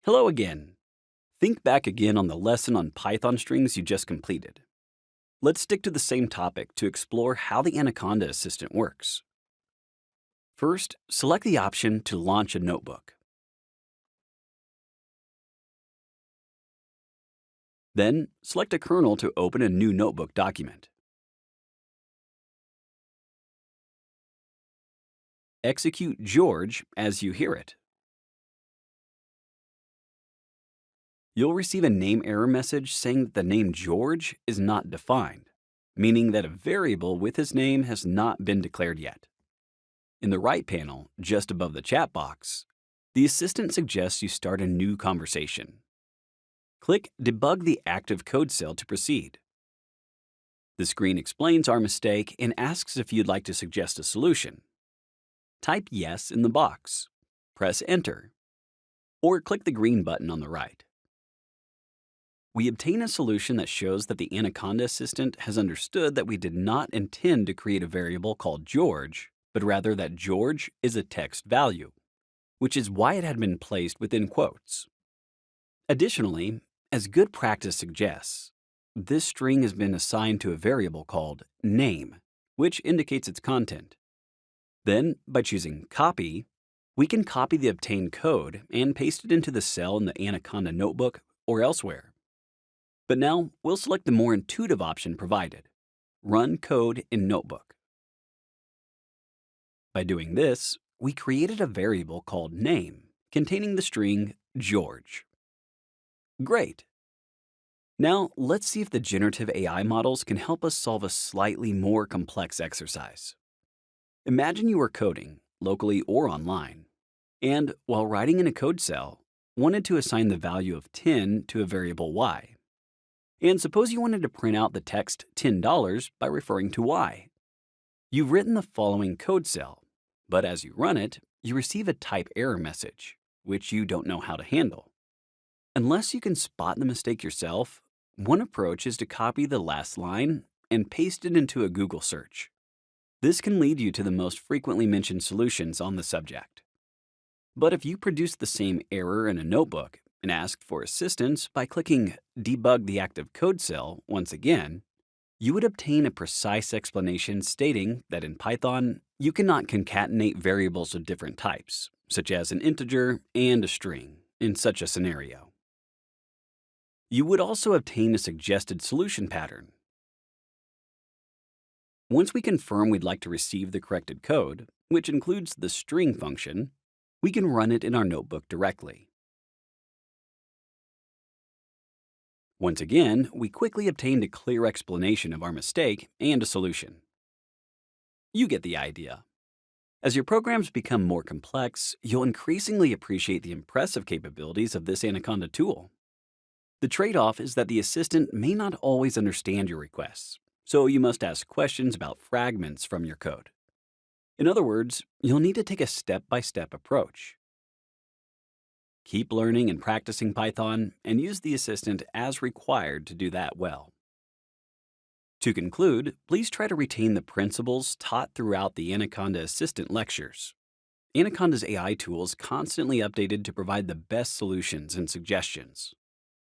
Hello again. Think back again on the lesson on Python strings you just completed. Let's stick to the same topic to explore how the Anaconda Assistant works. First, select the option to launch a notebook. Then, select a kernel to open a new notebook document. Execute George as you hear it. You'll receive a name error message saying that the name George is not defined, meaning that a variable with his name has not been declared yet. In the right panel, just above the chat box, the assistant suggests you start a new conversation. Click Debug the active code cell to proceed. The screen explains our mistake and asks if you'd like to suggest a solution. Type Yes in the box, press Enter, or click the green button on the right. We obtain a solution that shows that the Anaconda Assistant has understood that we did not intend to create a variable called George, but rather that George is a text value, which is why it had been placed within quotes. Additionally, as good practice suggests, this string has been assigned to a variable called name, which indicates its content. Then, by choosing Copy, we can copy the obtained code and paste it into the cell in the Anaconda notebook or elsewhere. But now, we'll select the more intuitive option provided, Run Code in Notebook. By doing this, we created a variable called name, containing the string George. Great! Now, let's see if the generative AI models can help us solve a slightly more complex exercise. Imagine you were coding, locally or online, and while writing in a code cell, wanted to assign the value of 10 to a variable y. And suppose you wanted to print out the text $10 by referring to y. You've written the following code cell, but as you run it, you receive a type error message, which you don't know how to handle. Unless you can spot the mistake yourself, one approach is to copy the last line and paste it into a Google search. This can lead you to the most frequently mentioned solutions on the subject. But if you produce the same error in a notebook and ask for assistance by clicking Debug the active code cell once again, you would obtain a precise explanation stating that in Python, you cannot concatenate variables of different types, such as an integer and a string, in such a scenario. You would also obtain a suggested solution pattern. Once we confirm we'd like to receive the corrected code, which includes the string function, we can run it in our notebook directly. Once again, we quickly obtained a clear explanation of our mistake and a solution. You get the idea. As your programs become more complex, you'll increasingly appreciate the impressive capabilities of this Anaconda tool. The trade-off is that the assistant may not always understand your requests, so you must ask questions about fragments from your code. In other words, you'll need to take a step-by-step approach. Keep learning and practicing Python, and use the assistant as required to do that well. To conclude, please try to retain the principles taught throughout the Anaconda Assistant lectures. Anaconda's AI tool is constantly updated to provide the best solutions and suggestions.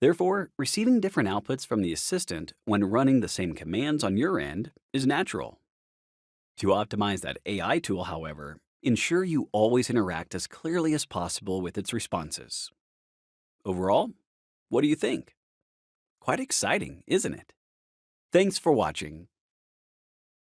Therefore, receiving different outputs from the assistant when running the same commands on your end is natural. To optimize that AI tool, however, ensure you always interact as clearly as possible with its responses. Overall, what do you think? Quite exciting, isn't it? Thanks for watching.